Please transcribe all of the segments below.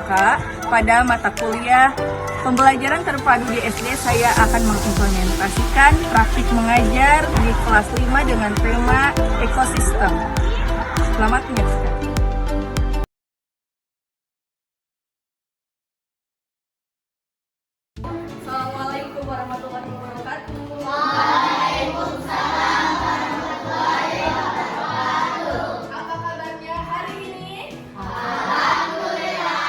Maka pada mata kuliah pembelajaran terpadu di SD saya akan mengimplementasikan praktik mengajar di kelas 5 dengan tema ekosistem. Selamat menyaksikan. Assalamualaikum warahmatullahi wabarakatuh. Waalaikumsalam warahmatullahi wabarakatuh. Apa kabarnya hari ini? Alhamdulillah,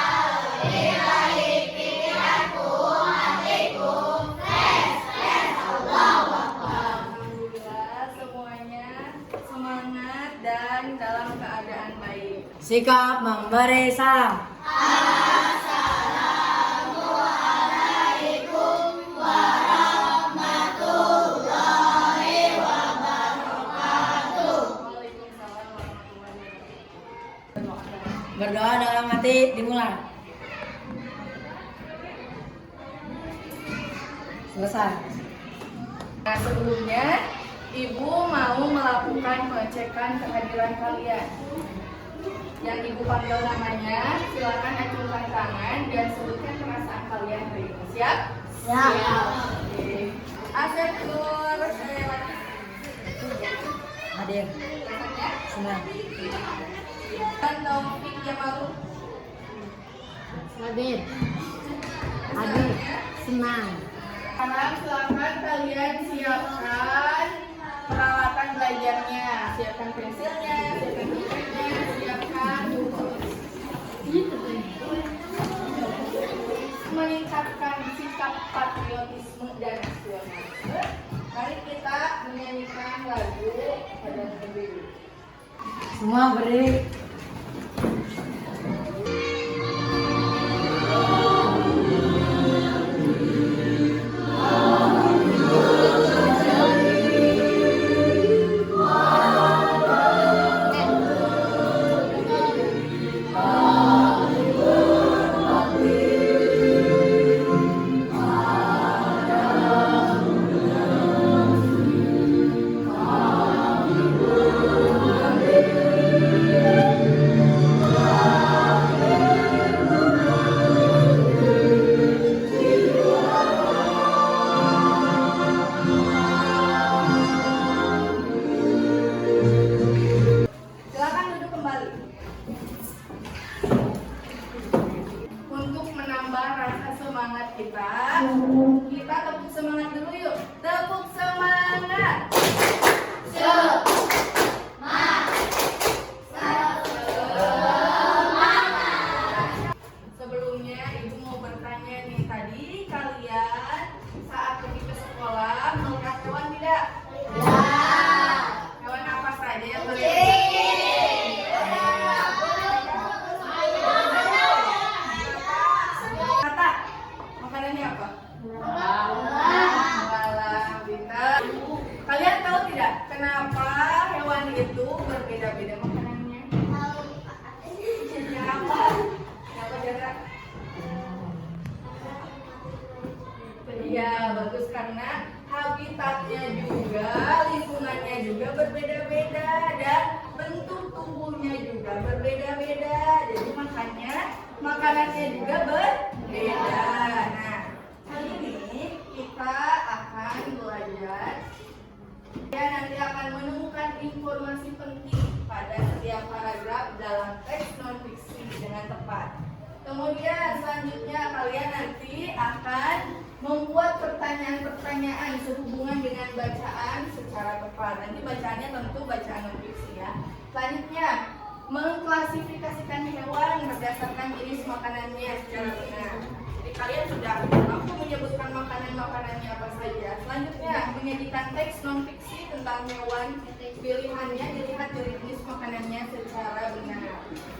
billahi pikiranku, hatiku, Allahu Akbar. Alhamdulillah semuanya semangat dan dalam keadaan baik. Sikap memberi salam. Waalaikumsalam warahmatullahi wabarakatuh. Berdoa dalam hati dimulai. Selesai. Nah, sebelumnya Ibu mau melakukan pengecekan kehadiran kalian. Yang Ibu panggil namanya, silakan acungkan tangan dan sebutkan perasaan kalian hari ini. Siap? Siap. Oke. Asep Nur Sewati. Hadir. Rasanya? Senang. Dan Taufik Jamalul. Hadir. Hadir. Senang. Sekarang silakan kalian siapkan peralatan belajarnya. Siapkan pensilnya, siapkan pulpennya, siapkan buku. Meningkatkan sikap patriotisme dan nasionalisme. Mari kita menyanyikan lagu pada berdiri. Semua berdiri. Silakan duduk kembali. Untuk menambah rasa semangat kita tepuk semangat dulu yuk. Tepuk semangat. Sebelumnya Ibu mau bertanya nih, tadi kalian saat pergi ke sekolah melihat hewan tidak? Hewan apa saja yang Kata, makanannya apa? Walah, pintar. Kalian tahu tidak kenapa hewan itu berbeda-beda makanannya? Kenapa? Kenapa Jara? Iya, bagus karena habitatnya juga, lingkungannya juga berbeda-beda dan bentuk tubuhnya juga berbeda-beda. Jadi makanya makanannya juga berbeda. Nah, kali ini kita akan belajar. Ya, nanti akan menemukan informasi penting pada setiap paragraf dalam teks non-fiksi dengan tepat. Kemudian selanjutnya kalian nanti akan membuat pertanyaan-pertanyaan sehubungan dengan bacaan secara tepat. Nanti bacaannya tentu bacaan non-fiksi ya. Selanjutnya, mengklasifikasikan hewan berdasarkan jenis makanannya secara benar. Jadi kalian sudah mampu menyebutkan makanan-makanannya apa saja. Selanjutnya, menyajikan teks non-fiksi tentang hewan pilihannya, dilihat dari jenis makanannya secara benar.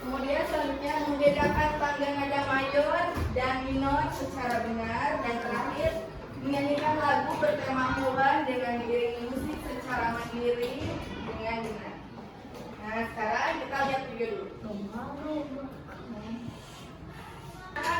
Kemudian selanjutnya, membedakan tangga nada mayor dan minor secara benar. Dan terakhir, menyanyikan lagu bertema hewan dengan diiringi musik secara mandiri dengan benar. Nah, sekarang kita lihat video dulu.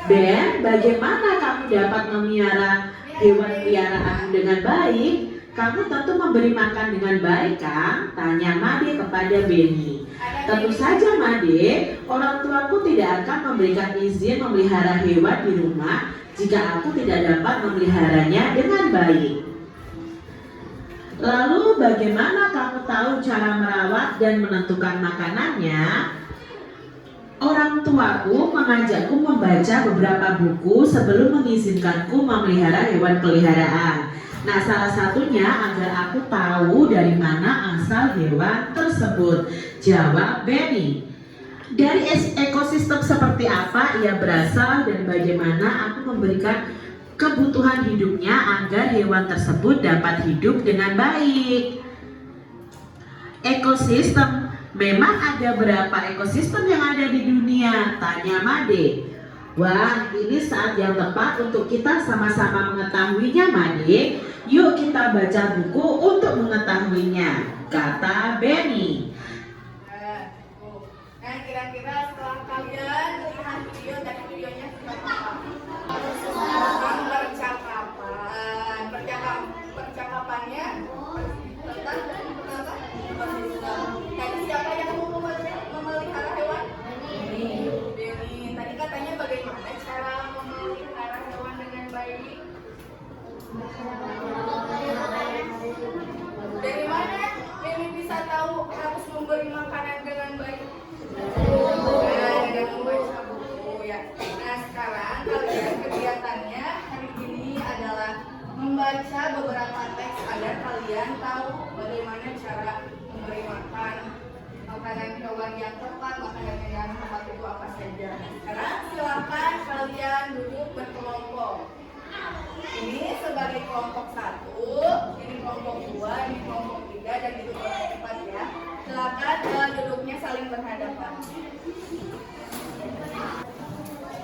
Ben, bagaimana kamu dapat memelihara hewan peliharaan dengan baik? Kamu tentu memberi makan dengan baik kan? Tanya Made kepada Benny. Tentu saja Made, orang tuaku tidak akan memberikan izin memelihara hewan di rumah jika aku tidak dapat memeliharanya dengan baik. Lalu bagaimana kamu tahu cara merawat dan menentukan makanannya? Orang tuaku mengajakku membaca beberapa buku sebelum mengizinkanku memelihara hewan peliharaan. Nah, salah satunya agar aku tahu dari mana asal hewan tersebut. Jawab Benny. Dari ekosistem seperti apa ia berasal dan bagaimana aku memberikan kebutuhan hidupnya agar hewan tersebut dapat hidup dengan baik. Ekosistem. Memang ada berapa ekosistem yang ada di dunia? Tanya Made. Wah, ini saat yang tepat untuk kita sama-sama mengetahuinya, Made. Yuk kita baca buku untuk mengetahuinya, kata Benny. Nah, kira-kira setelah kalian melihat video dan videonya seperti apa? Percakapannya tentang tadi siapa yang mau memelihara hewan? Benny. Tadi katanya bagaimana cara memelihara hewan dengan baik? Dari mana Benny bisa tahu harus memberi makanan dengan baik? Dengan membaca buku ya. Nah, sekarang kalian kegiatannya hari ini adalah membaca beberapa teks agar kalian tahu bagaimana cara memberi makan makanan hewan yang tepat, makanan yang tepat itu apa saja. Sekarang silakan kalian duduk berkelompok. Ini sebagai kelompok 1, ini kelompok 2, ini kelompok 3, dan itu kelompok 4 ya. Silakan duduknya saling berhadapan.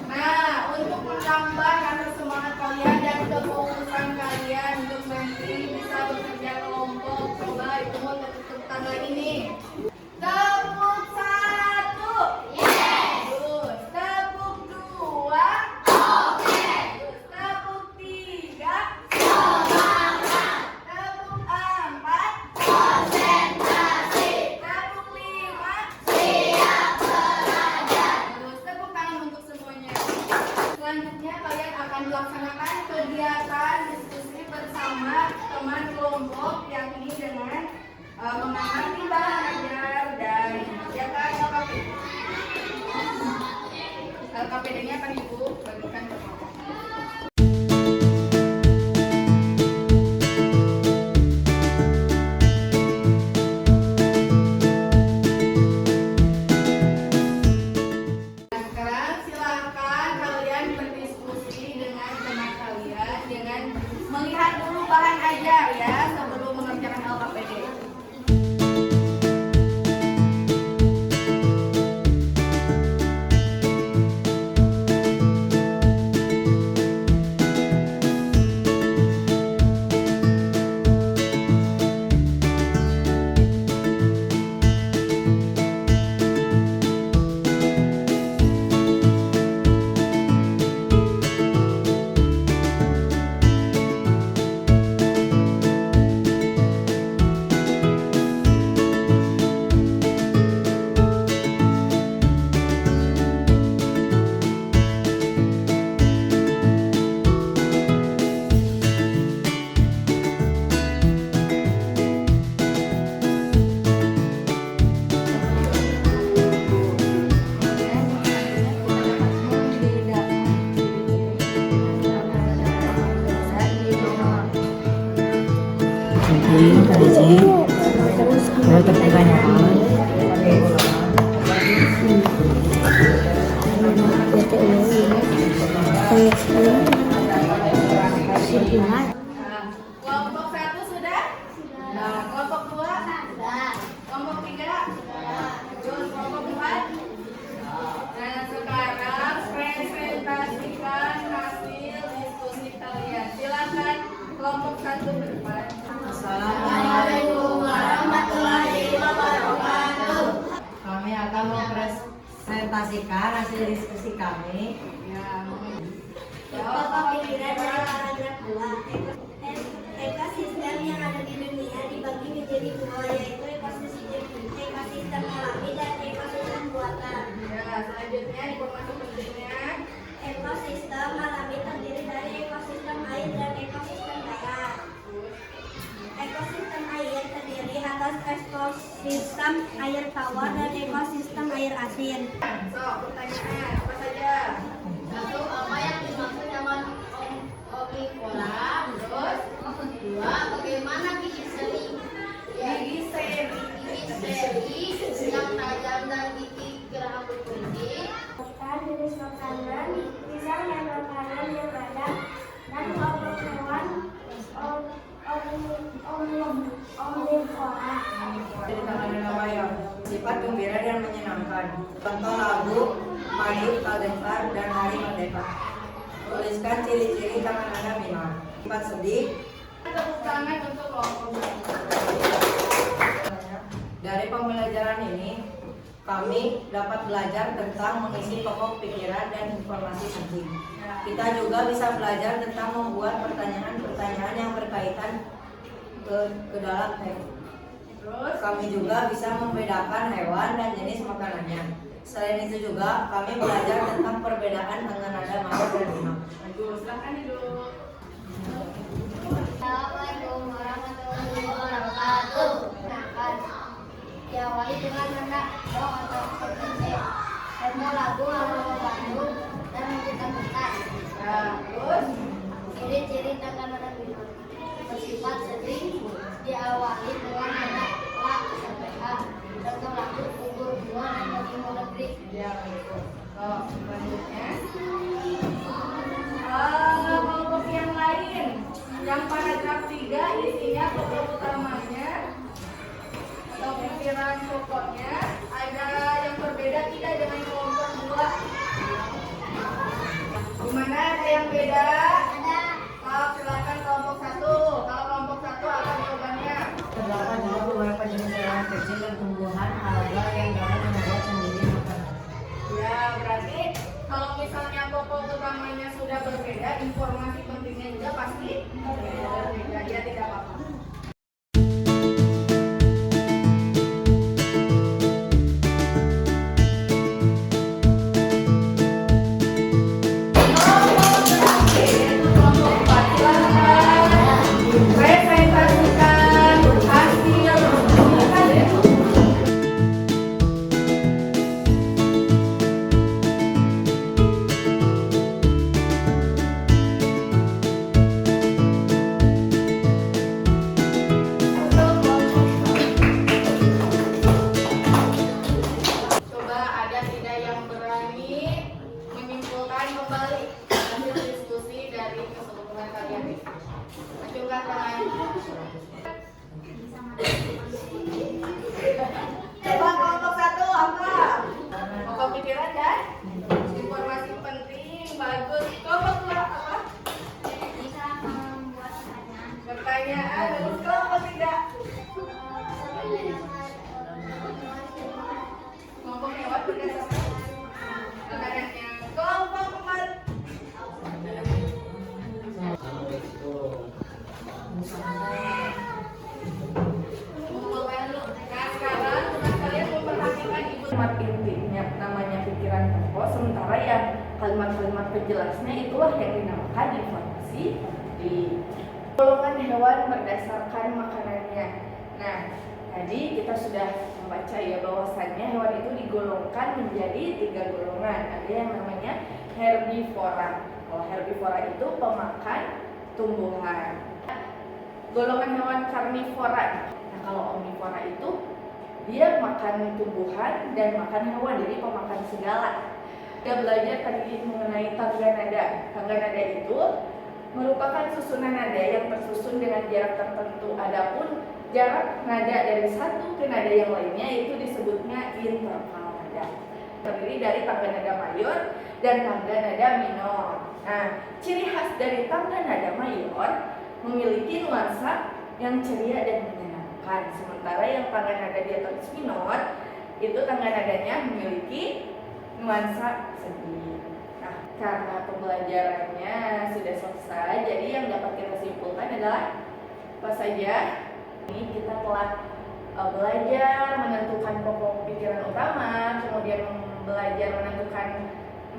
Nah, untuk menambah rasa semangat kalian dan kefokusan kalian untuk nanti bisa bekerja kelompok, coba itu mau tepuk tangan ini. Tepuk 1. Yes. Terus tepuk 2. Oke. Tepuk 3. Semangat. Tepuk 4. Konsentrasi. Tepuk 5. Siap belajar. Terus tepuk tangan untuk semuanya. Selanjutnya kalian akan melaksanakan kegiatan diskusi bersama teman kelompok, yakni dengan memahami bahan ajar dan mengerjakan LKPD. LKPD-nya akan Ibu bagikan ke kelompok. Sekarang silakan kalian berdiskusi dengan teman kalian dengan melihat dulu bahan ajar ya sebelum mengerjakan LKPD. Kalau pertanyaan Kelompok 1 sudah? Nah, kelompok 2? Kelompok 3? Terus kelompok 4? Nah, sekarang presentasikan hasil diskusi kalian. Silakan kelompok 1 ke depan. Assalamualaikum warahmatullahi wabarakatuh. kami akan mempresentasikan hasil diskusi kami. Ya, Bapak pikiran dari paragraf 2. Ekosistem yang ada di hawa dan ekosistem air asin. So, pertanyaan apa saja? Satu, apa yang dimaksud hewan omnivora? Terus, Dua, bagaimana gigi seri? gigi seri. Gigi seri yang tajam dan gigi geraham berkuning. Jenis makanan, pisang dan makanan yang ada dan kelompok hewan omnivora. Jadi tangan wayang, sifat gembira dan menyenangkan. Contoh lagu, Maju, Kaldekar, dan Hari Merdeka. Tuliskan ciri-ciri tangan Anda minor. Sifat sedih. Tepuk tangan untuk kelompok. Dari pembelajaran ini, kami dapat belajar tentang mengisi pokok pikiran dan informasi penting. Kita juga bisa belajar tentang membuat pertanyaan-pertanyaan yang berkaitan ke dalam teks. Terus, Kami juga bisa membedakan hewan dan jenis makanannya. Selain itu juga kami belajar tentang perbedaan tangga nada mayor dan minor. maju, silahkan duduk. Assalamualaikum warahmatullahi wabarakatuh. Silakan. Diawali dengan nada do atau pertanyaan. Contoh lagu Halo Bandung dan Mencinta. Nah, terus, Ciri-ciri tangga nada minor. Bersifat sedih diawali dengan nada la sampai a. Contoh lagu Kubur Bunga dan Timur Negeri. ya, bagus. So, selanjutnya, kelompok yang lain. Yang paragraf 3 isinya pokok utamanya atau pikiran pokoknya ada yang berbeda tidak dengan kelompok 2. Gimana, ada yang beda? Ada Silakan kelompok 1. Kalau kelompok 1 apa jawabannya? Terdapat juga beberapa jenis hewan kecil dan tumbuhan alga yang dapat membuat sendiri makanan. Ya, berarti kalau misalnya pokok utamanya sudah berbeda, informasi pentingnya juga pasti berbeda. Ya, tidak apa-apa. Kelompok 4, silakan. Presentasikan hasil penelitian. Coba ada tidak yang berani menyimpulkan kembali hasil diskusi dari keseluruhan kalian. Acungkan tangan. Coba kelompok 1 apa? Pokok pikiran dan informasi penting. Bagus. Kelompok 2 apa? bisa membuat Pertanyaan. Terus kelompok 3. Kelompok hewan berdasarkan makanannya. Kelompok 4. Nah, sekarang tugas kalian memperhatikan ibu kalimat intinya namanya pikiran pokok, sementara yang kalimat-kalimat penjelasnya itulah yang dinamakan informasi di golongan hewan berdasarkan makanannya. Nah, tadi kita sudah membaca ya bahwasannya hewan itu digolongkan menjadi 3 golongan. Ada yang namanya herbivora. Kalau herbivora itu pemakan tumbuhan. Golongan hewan karnivora. Nah, kalau omnivora itu dia makan tumbuhan dan makan hewan, jadi pemakan segala. Kita belajar tadi mengenai tangga nada. Tangga nada itu merupakan susunan nada yang tersusun dengan jarak tertentu. Adapun jarak nada dari satu ke nada yang lainnya itu disebutnya interval nada. Terdiri dari tangga nada mayor dan tangga nada minor. Nah, ciri khas dari tangga nada mayor memiliki nuansa yang ceria dan menyenangkan. Sementara yang tangga nada di atas minor itu tangga nadanya memiliki nuansa sedih. Nah, karena pembelajarannya sudah selesai, jadi yang dapat kita simpulkan adalah apa saja? Ini kita telah belajar menentukan pokok pikiran utama, kemudian belajar menentukan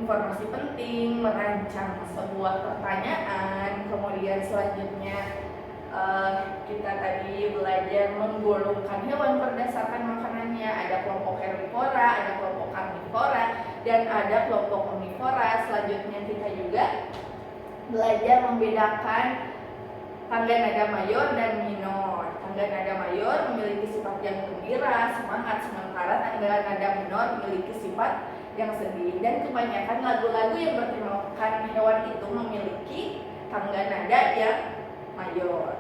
informasi penting, merancang sebuah pertanyaan, kemudian selanjutnya kita tadi belajar menggolongkan hewan berdasarkan makanannya. Ada kelompok herbivora, ada kelompok karnivora, dan ada kelompok omnivora. Selanjutnya kita juga belajar membedakan tangga nada mayor dan minor. Tangga nada mayor memiliki sifat yang gembira, semangat, sementara tangga nada minor memiliki sifat yang sedih. Dan kebanyakan lagu-lagu yang bertemakan hewan itu memiliki tangga nada yang mayor.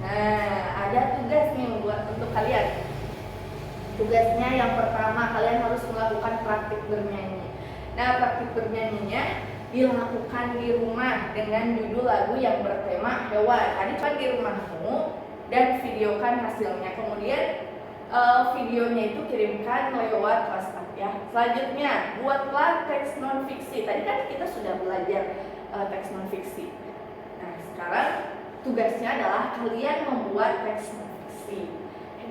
Nah, ada tugas nih buat untuk kalian. Tugasnya yang pertama, kalian harus melakukan praktik bernyanyi. Nah, praktik bernyanyinya dilakukan di rumah dengan judul lagu yang bertema hewan. Tadi cuma di rumahmu dan videokan hasilnya. Kemudian videonya itu kirimkan lewat WhatsApp ya. Selanjutnya, buatlah teks non fiksi. Tadi kan kita sudah belajar teks non fiksi. Nah, sekarang tugasnya adalah kalian membuat teks non fiksi.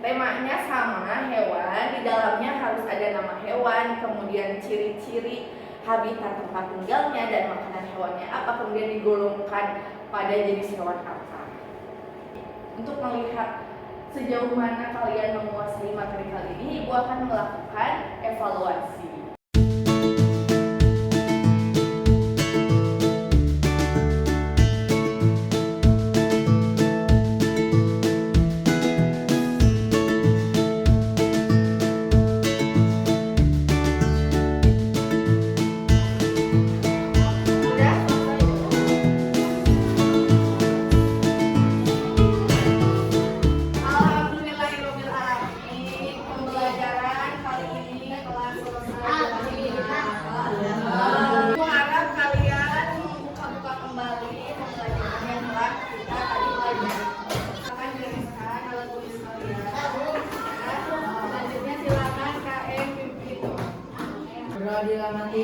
Temanya sama, hewan. Di dalamnya harus ada nama hewan, kemudian ciri-ciri, habitat tempat tinggalnya, dan makanan hewannya apa, kemudian digolongkan pada jenis hewan apa. Untuk melihat sejauh mana kalian menguasai materi kali ini, Ibu akan melakukan evaluasi. Alhamdulillahirobbilalamin, pembelajaran kali ini telah selesai. Aku harap kalian membuka-buka kembali pembelajaran yang telah kita tadi pelajari. Silakan diriskan alat tulis kalian. Selanjutnya silakan KM pimpin. Berdoa dilamati.